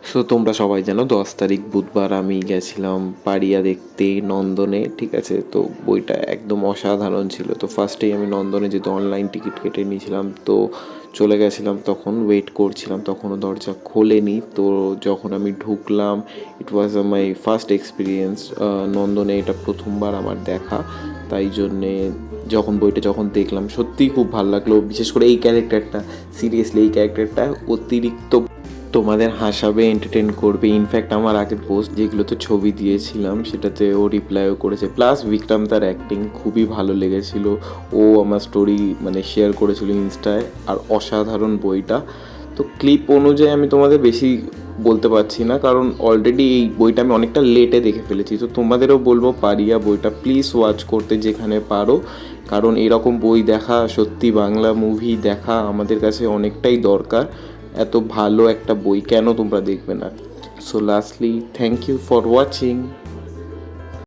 So তোমরা সবাই জানো 10 তারিখ বুধবার আমি গেছিলাম পাড়িয়া দেখতে নন্দনে, ঠিক আছে? তো বইটা একদম অসাধারণ ছিল। তো ফার্স্টেই আমি নন্দনে যেহেতু অনলাইন টিকিট কেটে নিয়েছিলাম, তো চলে গেছিলাম, তখন ওয়েট করছিলাম, তখনও দরজা খোলেনি। তো যখন আমি ঢুকলাম, ইট ওয়াজ মাই ফার্স্ট এক্সপিরিয়েন্স নন্দনে, এটা প্রথমবার আমার দেখা। তাই জন্যে যখন দেখলাম সত্যিই খুব ভালো লাগলো, বিশেষ করে এই ক্যারেক্টারটা। সিরিয়াসলি এই ক্যারেক্টারটা অতিরিক্ত তোমাদের হাসাবে, এন্টারটেন করবে। ইনফ্যাক্ট আমার আগের পোস্ট যেগুলোতে ছবি দিয়েছিলাম সেটাতে ও রিপ্লাইও করেছে। প্লাস বিক্রম তার অ্যাক্টিং খুবই ভালো লেগেছিল। ও আমার স্টোরি মানে শেয়ার করেছিল ইনস্টায়। আর অসাধারণ বইটা। তো ক্লিপ অনুযায়ী আমি তোমাদের বেশি বলতে পারছি না, কারণ অলরেডি এই বইটা আমি অনেকটা লেটে দেখে ফেলেছি। তো তোমাদেরও বলবো পারিয়া বইটা প্লিজ ওয়াচ করতে যেখানে পারো, কারণ এরকম বই দেখা, সত্যি বাংলা মুভি দেখা আমাদের কাছে অনেকটাই দরকার। এত ভালো একটা বই কেন তোমরা দেখবে না? So lastly thank you for watching.